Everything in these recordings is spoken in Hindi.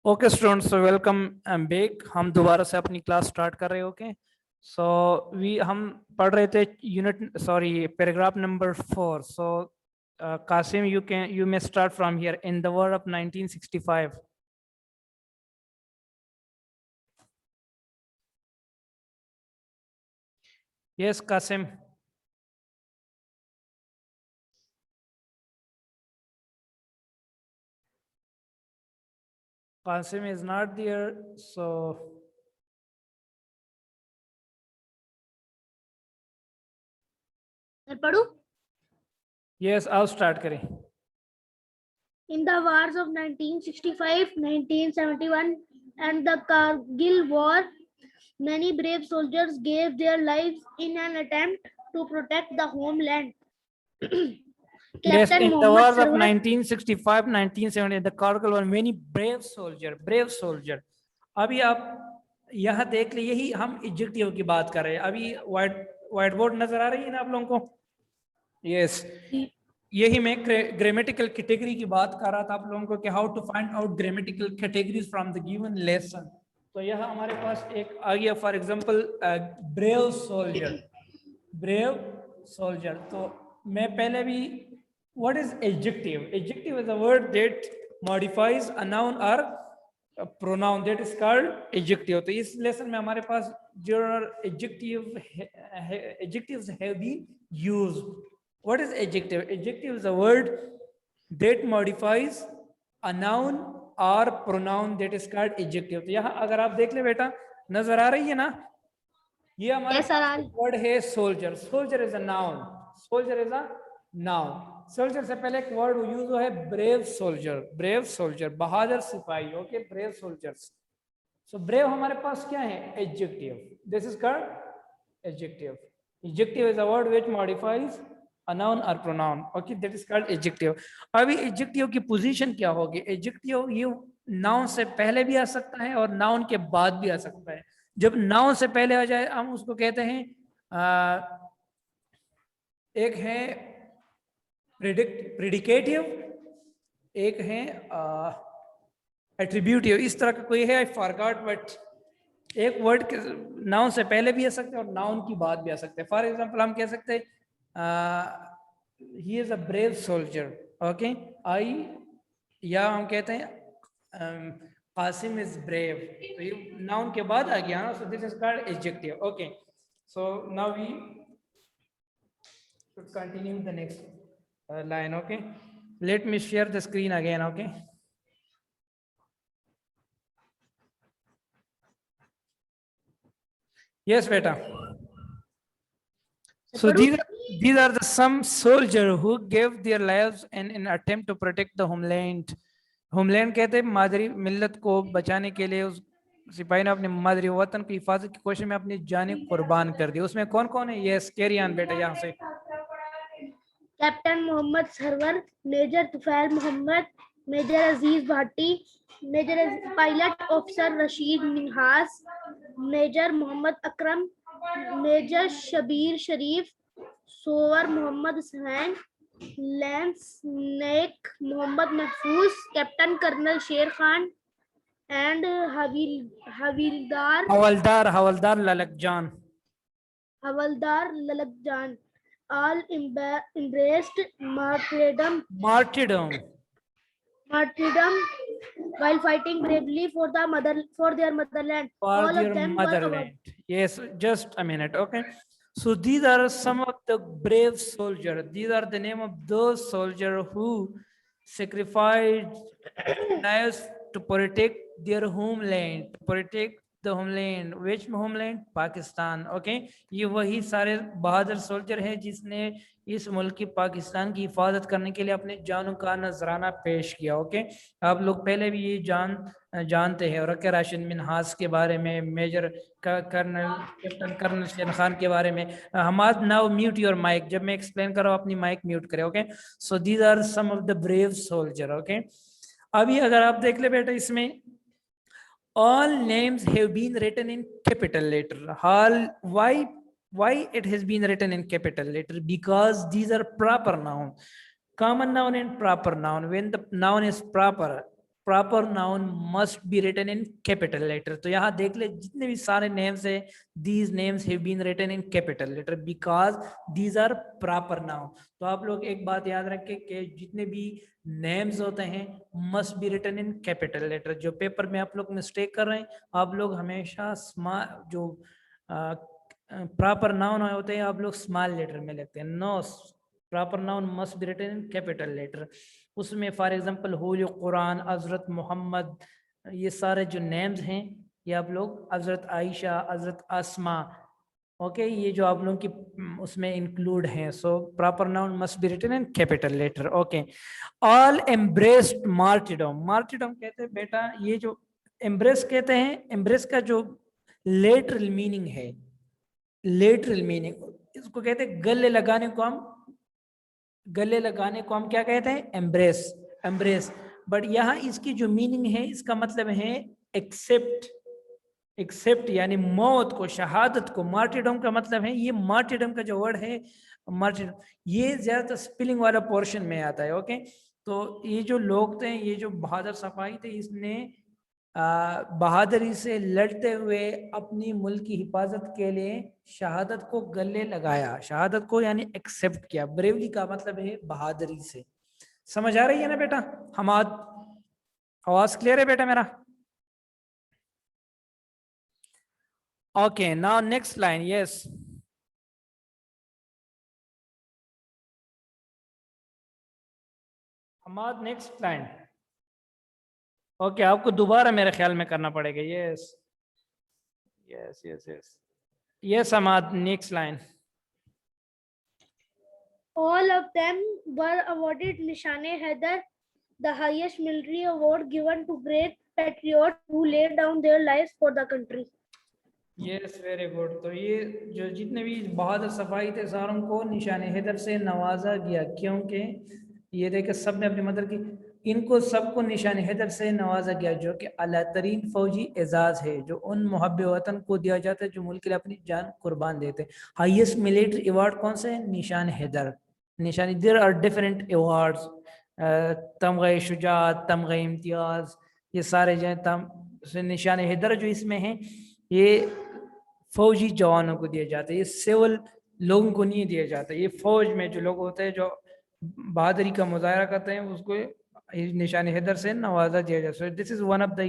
Okay students, welcome back. हम दोबारा से अपनी क्लास स्टार्ट कर रहे हैं। ओके, सो हम पढ़ रहे थे paragraph number 4। So Qasim, you may start from here. In the war of 1965. Yes, Kasim. Kasim is not there, so yes, I'll start करें. In the wars of 1965, 1971, and the Kargil War, many brave soldiers gave their lives in an attempt to protect the homeland. Yes, Captain in the Muhammad wars of Sarwar, 1965, 1970, the Kargil were many brave soldier. अभी आप यहाँ देख लीजिए, यही हम एडजेक्टिव की बात कर रहे हैं. अभी व्हाइट बोर्ड नजर आ रही है ना आप लोगों को? यस, यही मैं ग्रामेटिकल कैटेगरी की बात कर रहा था आप लोगों को कि how to find out grammatical categories from the given lesson. तो यह हमारे पास एक आ गया, फॉर एग्जांपल ब्रेव सोल्जर. तो मैं पहले भी, what is adjective? Adjective is a word that modifies a noun और pronoun, that is called adjective. तो इस लेसन में हमारे पास जो adjectives have been used. What is adjective? Adjective is a word that modifies a noun or pronoun, that is called adjective. तो यहाँ अगर आप देख ले बेटा, नजर आ रही है ना, ये हमारे वर्ड है soldier. Soldier is a noun. Soldier से पहले एक वर्ड यूज हुआ है ब्रेव सोल्जर, बहादुर सिपाही. Okay, brave soldiers. So brave हमारे पास क्या है? Adjective. This is called adjective. Adjective is a word which modifies a noun or pronoun. Okay, that is called adjective. अभी एडजेक्टिव की पोजीशन क्या होगी? एडजेक्टिव ये नाउन से पहले भी आ सकता है और नाउन के बाद भी आ सकता है. जब नाउन से पहले आ जाए हम उसको कहते हैं एक है प्रेडिकेटिव, एक है एट्रीब्यूटिव. इस तरह का कोई है, आई फॉरगॉट, बट एक वर्ड नाउन से पहले भी आ सकते हैं और नाउन की बाद भी आ सकते हैं. फॉर एग्जाम्पल हम कह सकते हैं he is a brave soldier. okay, या हम कहते हैं कासिम इज ब्रेव. तो ये नाउन के बाद आ गया ना, so this is called adjective. Okay, so now we should continue the next line. okay, let me share the screen again. okay, yes beta. So these are the some soldiers who gave their lives in an attempt to protect the homeland. Homeland कहते हैं मादरी मिल्लत को बचाने के लिए उस सिपाही ने अपने मादरी वतन की हिफाजत की कोशिश में अपनी जानें कुर्बान कर दी. उसमें कौन कौन है? यस, कैरी ऑन बेटा यहाँ से. Captain Muhammad Sarwar, Major Tufail Muhammad, Major Aziz Bhatti, Major Pilot Officer Rashid Minhas, Major Muhammad Akram, Major Shabir Sharif, Sower Muhammad Sahan, Lance Naik Muhammad Mahfouz, Captain Colonel Sher Khan, and Havildar Lalakjan. All embraced martyrdom while fighting bravely for their motherland. All of them were. Yes, just a minute. Okay, so these are some of the brave soldiers. These are the name of those soldiers who sacrificed lives to protect their homeland, which homeland? Pakistan. okay, ये वही सारे बहादुर सोल्जर हैं जिसने इस मुल्क की, पाकिस्तान की हिफाजत करने के लिए अपने जानों का नजराना पेश किया. ओके, आप लोग पहले भी ये जानते हैं. और राशिद मिनहास के बारे में, मेजर कैप्टन कर्नल शेर खान के बारे में. Hamad, now mute your mic. जब मैं एक्सप्लेन कर रहा हूँ अपनी माइक म्यूट करें. Okay, so these are some of the brave soldier. Okay, अभी अगर आप देख ले बेटा, इसमें all names have been written in capital letter. Why it has been written in capital letter? Because these are proper noun, common noun and proper noun. When the noun is proper proper noun must be written in capital letter. तो यहाँ देख ले जितने भी सारे names है, these names have been written in capital letter because these are proper noun. तो आप लोग एक बात याद रखें कि जितने भी names होते हैं must be written in capital letter. जो पेपर में आप लोग मिस्टेक कर रहे हैं, आप लोग हमेशा जो प्रॉपर नाउन होते हैं आप लोग स्मॉल लेटर में लिखते हैं. No, proper noun must be written in capital letter. उसमें for example whole Quran, Hazrat Muhammad, ये सारे जो नेम्स हैं ये आप लोग, हजरत आयशा, हजरत आसमा, ओके, ये जो आप लोगों की उसमें इंक्लूड हैं. So proper noun must be written in capital letter. Okay. All embraced martyrdom. Martyrdom कहते हैं बेटा, ये जो एम्ब्रेस कहते हैं, एम्ब्रेस का जो लेटरल मीनिंग है, लेटरल मीनिंग, इसको कहते हैं गले लगाने को हम क्या कहते हैं? एम्ब्रेस. एम्ब्रेस. बट यहाँ इसकी जो मीनिंग है, इसका मतलब है एक्सेप्ट यानी मौत को, शहादत को. मार्टिडम का मतलब है, ये मार्टिडम का जो वर्ड है मार्टिडम, ये ज्यादातर स्पेलिंग वाला पोर्शन में आता है. ओके. तो ये जो लोग थे, ये जो बहादुर सिपाही थे, इसने बहादुरी से लड़ते हुए अपनी मुल्क की हिफाजत के लिए शहादत को गले लगाया. शहादत को यानी एक्सेप्ट किया. ब्रेवरी का मतलब है बहादुरी से. समझ आ रही है ना बेटा? हमाद, आवाज क्लियर है बेटा मेरा? Okay. Now next line. Yes, Hamad, next line. Okay, आपको दोबारा मेरे ख्याल में करना पड़ेगा. Yes yes yes yes yes Hamad, next line. All of them were awarded Nishan-e-Haidar, the highest military award given to great patriots who laid down their lives for the country. Yes, very good. तो ये जो जितने भी बहादुर सिपाही थे, सारों को निशान हैदर से नवाजा गया, क्योंकि ये देखे सबने अपनी मदद की. इनको सबको निशान हैदर से नवाजा गया, जो कि आला तरीन फौजी एजाज है, जो उन मुहब्बे वतन को दिया जाता है जो मुल्क के लिए अपनी जान कुर्बान देते. हाईएस्ट मिलिट्री अवार्ड कौन सा है? निशान हैदर. निशानी, there are different awards, Tamgha Shujaat, Tamgha Imtiaz, ये सारे जो हैं निशान हैदर जो इसमें हैं, ये फौजी जवानों को दिए जाते हैं. ये सिविल लोगों को नहीं दिया जाता. ये फौज में जो लोग होते हैं जो बहादुरी का मुजाहरा करते हैं, उसको निशान हैदर से नवाजा दिया जाता है. This is one of the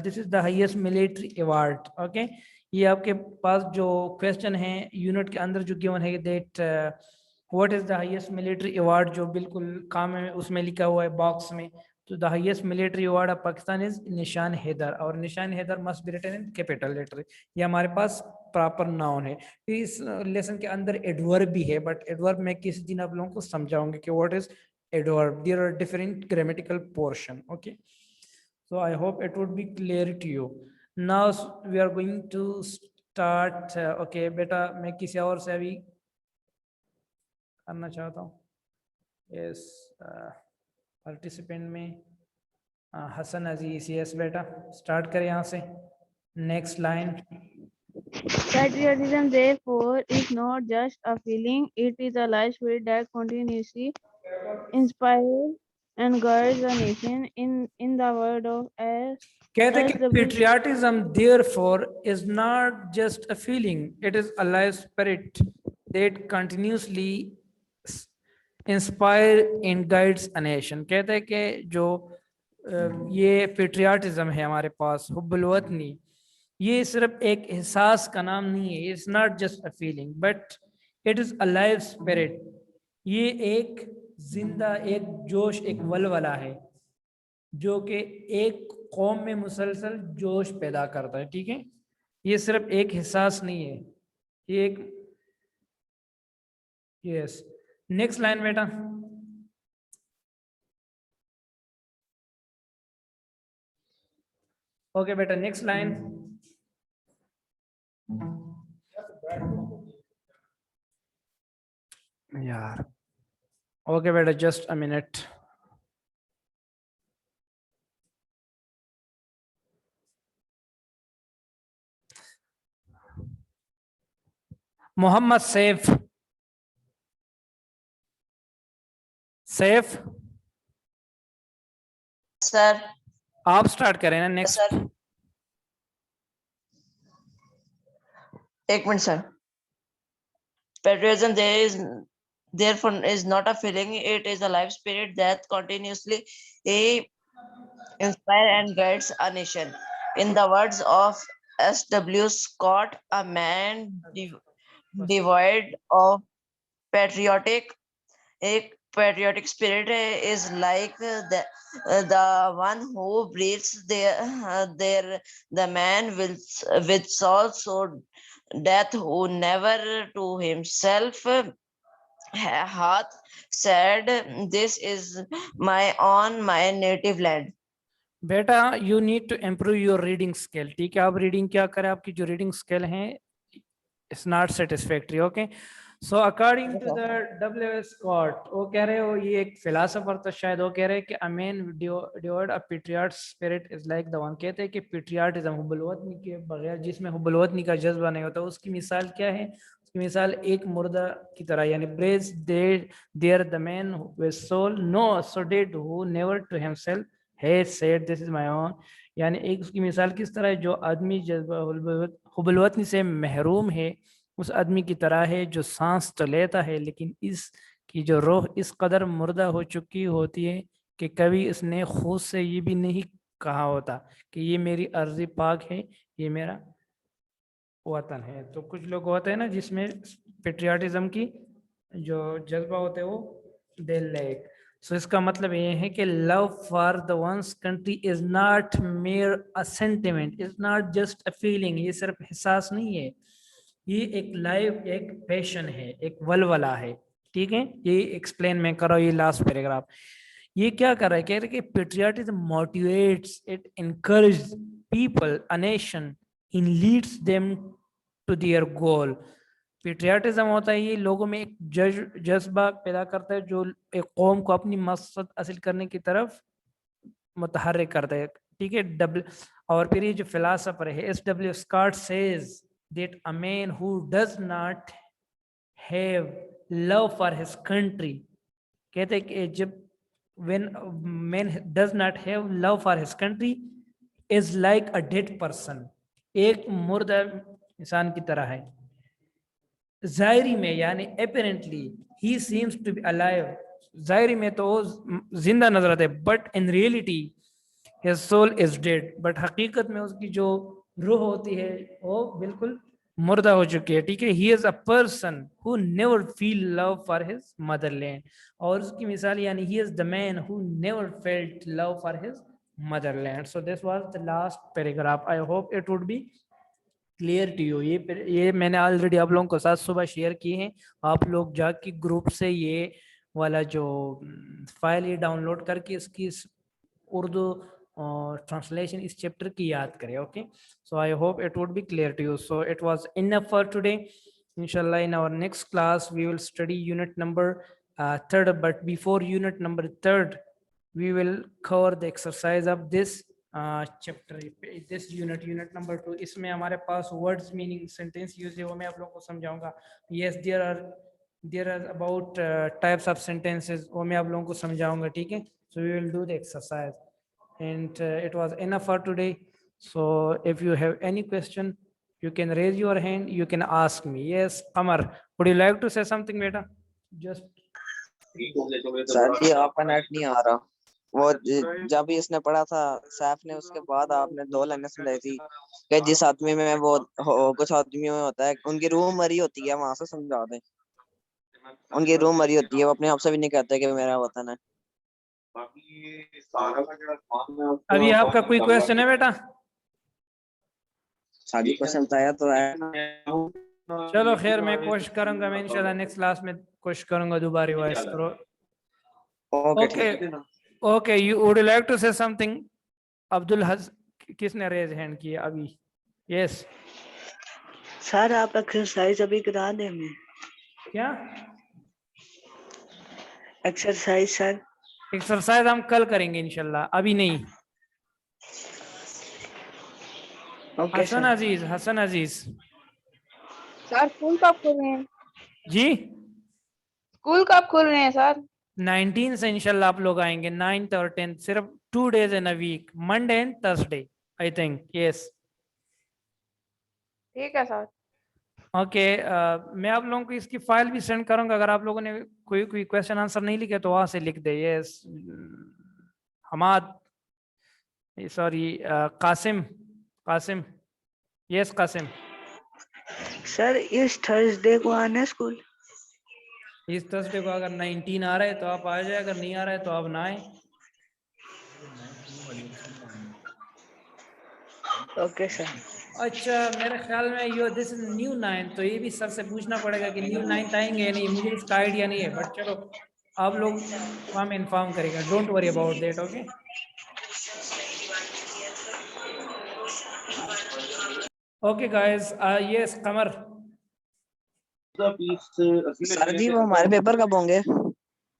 this is the highest military award. Okay. ये आपके पास जो क्वेश्चन है यूनिट के अंदर जो गिवन है, that what is the highest military award, जो बिल्कुल काम में उसमें लिखा हुआ है बॉक्स में. तो the highest military award of Pakistan is Nishan Haider, और Nishan Haider must be written in capital letter. ये हमारे पास प्रॉपर नाउन है. इस लेसन के अंदर एडवर्ब भी है, बट एडवर्ब मैं किसी दिन आप लोगों को समझाऊंगी कि what is adverb. There are different grammatical portion. Okay, so I hope it would be clear to you. Now we are going to start. Okay बेटा, मैं किसी और से अभी करना चाहता हूँ. yes, पार्टिसिपेंट में हसन अजीज. यस बेटा, स्टार्ट करें यहाँ से. Next line. Patriotism, therefore, is not just a feeling, it is a life spirit that continuously inspires and guides a nation. In the word of कहते हैं कि patriotism therefore is not just a feeling, it is a life spirit that continuously inspire and guides a nation. कहते हैं कि जो ये पेट्रियाटिज्म है हमारे पास, हुब्बुल वतनी, ये सिर्फ एक एहसास का नाम नहीं है. It's not just a feeling but it is a life spirit. ये एक जिंदा, एक जोश, एक वलवला है जो कि एक कौम में मुसलसल जोश पैदा करता है. ठीक है, ये सिर्फ एक एहसास नहीं है, ये एक. यस, नेक्स्ट लाइन बेटा. ओके बेटा, नेक्स्ट लाइन. यार, ओके बेटा, just a minute. Muhammad Saif. Saif sir. आप स्टार्ट करें ना नेक्स्ट। सर एक मिनट sir. Patriotism therefore is not a feeling, it is a life spirit that continuously inspires and guides a nation. In the words of S.W. Scott, a man devoid of patriotic a patriotic spirit is like the one who breathes the man with soul so death who never to himself hath said, this is my own my native land. बेटा you need to improve your reading skill, ठीक है। आप रीडिंग क्या करें, आपकी जो रीडिंग स्किल है it's not satisfactory, okay. So according to the W S. Scott, वो कह रहे हो, ये एक फिलोसोफर था शायद, वो कह रहे हैं कि अ मैन डिवोर्ड a patriot spirit is like the one. कहते हैं कि पेट्रियटिज्म हुब्बुल-वतनी के बगैर, जिसमें हुब्बुल-वतनी का जज्बा नहीं होता, उसकी मिसाल क्या है? उसकी मिसाल एक मुर्दा की तरह, यानी breathes there the man with soul no so dead who never to himself has said this is my own. यानी एक उसकी मिसाल किस तरह है, जो आदमी जज्बा हुब्बुल-वतनी से महरूम है, उस आदमी की तरह है जो सांस तो लेता है लेकिन इसकी जो रूह इस कदर मुर्दा हो चुकी होती है कि कभी इसने खुद से ये भी नहीं कहा होता कि ये मेरी अर्जी पाक है, ये मेरा वतन है। तो कुछ लोग होते हैं ना जिसमें पेट्रियाटिज्म की जो जज्बा होते हैं वो दिल लाइक। सो इसका मतलब ये है कि love for the ones country is not mayor a sentiment, is not just a feeling, ये सिर्फ एहसास नहीं है, ये एक लाइव एक पैशन है, एक वलवला है, ठीक है। ये एक्सप्लेन मैं कर रहा हूँ, ये लास्ट पैराग्राफ ये क्या कर रहा है, कह रहे कि patriotism motivates, it encourage people a nation in leads them to their goal. Patriotism होता है ये लोगों में एक जज्बा पैदा करता है जो एक कौम को अपनी मकसद हासिल करने की तरफ मुतहर्रिक करता है, ठीक है। और फिर ये जो फिलोसोफर है S.W. Scott says that a man who does not have love for his country, कहते हैं कि जब when a man does not have love for his country is like a dead person, एक मुर्दा इंसान की तरह है। जाहिरी में यानी apparently he seems to be alive, जाहिरी में तो वो जिंदा नजर आता है, but in reality his soul is dead, but हकीकत में उसकी जो रूह होती है वो बिल्कुल मुर्दा हो चुकी है, ठीक है। he is a person who never feel love for his motherland, और उसकी मिसाल यानी he is the man who never felt love for his motherland. So this was the last paragraph. I hope it would be clear to you. ये मैंने ऑलरेडी आप लोगों को साथ सुबह शेयर किए हैं, आप लोग जाके ग्रुप से ये वाला जो फाइल ये डाउनलोड करके इसकी उर्दू ट्रांसलेशन इस चैप्टर की याद करें, okay. So I hope it would be clear to you. So it was enough for today. इंशाल्लाह in our next class we will study unit number 3rd, but before unit number 3rd we will cover the exercise of this chapter, this unit number 2। इसमें हमारे पास words meaning sentence use है, वो मैं आप लोगों को समझाऊंगा। yes there are about types of sentences, वो मैं आप लोगों को समझाऊंगा, ठीक है। so we will do the exercise and it was enough for today। so if you have any question you can raise your hand, you can ask me। yes Qamar, would you like to say something beta? just sir ji आपका नेट नहीं आ रहा, वो जब भी इसने पढ़ा था सैफ ने, उसके बाद आपने 2 लाइनें समझाई थी कि जिस आदमी में वो कुछ आदमियों में होता है उनकी रूह मरी होती है, वहां से समझा दें। उनकी रूह मरी होती है, वो अपने आप से भी नहीं कहते कि मेरा वतन है। अभी आपका कोई क्वेश्चन है बेटा? सारी क्वेश्चन बताया तो है। चलो खैर, मैं कोशिश करूंगा, मैं इंशाल्लाह नेक्स्ट क्लास में कोशिश करूंगा दोबारा रिवाइज करो। Okay okay, you would like to say something? Abdul Haj किसने रेज हैंड किया अभी? यस सर आप एक्सरसाइज अभी करा दें हमें। क्या एक्सरसाइज सर? एक्सरसाइज हम कल करेंगे इंशाल्लाह, अभी नहीं। Okay Hassan sir. Aziz, Hassan Aziz sir school कब खुल रहे हैं? जी स्कूल कब खुल रहे हैं सर? 19 से इंशाल्लाह आप लोग आएंगे, 9th और 10th। सिर्फ 2 days in a week, Monday and Thursday, I think. Yes. ठीक है सर। ओके, मैं आप लोगों को इसकी फाइल भी सेंड करूंगा। अगर आप लोगों ने कोई क्वेश्चन आंसर नहीं लिखे तो वहां से लिख दे। Yes, Hammad, sorry, Qasim, Qasim, yes Qasim. Sir इस थर्सडे को आना है स्कूल? इस थर्सडे को अगर 19 आ रहा है तो आप आ जाए, अगर नहीं आ रहा है तो आप ना आए। Okay sir. अच्छा, मेरे ख्याल में यो दिस इज न्यू 9, तो ये भी सर से पूछना पड़ेगा कि न्यू 9 आएंगे या नहीं, मुझे इसका आइडिया नहीं है। बट चलो, आप लोग हमें इन्फॉर्म करेगा, don't worry about that. Okay, okay guys, yes Qamar. Sir ji वो हमारे पेपर कब होंगे?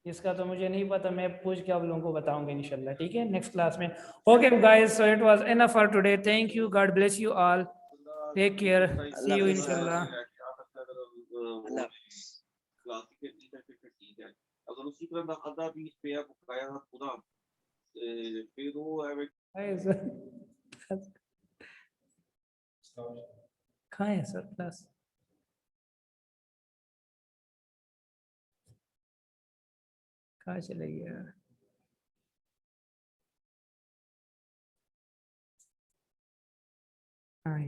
इसका तो मुझे नहीं पता, मैं पूछ के आप लोगों को बताऊंगा इंशाल्लाह, ठीक है, नेक्स्ट क्लास में। Okay guys, so it was enough for today. Thank you, God bless you all, take care, see you इंशाल्लाह। अल्लाह हाफिज़। अगर उसी तरह नकदा भी इस पे बकाया था पूरा, फिर वो है कहाँ है सर क्लास? कहाँ चले गया? हाँ,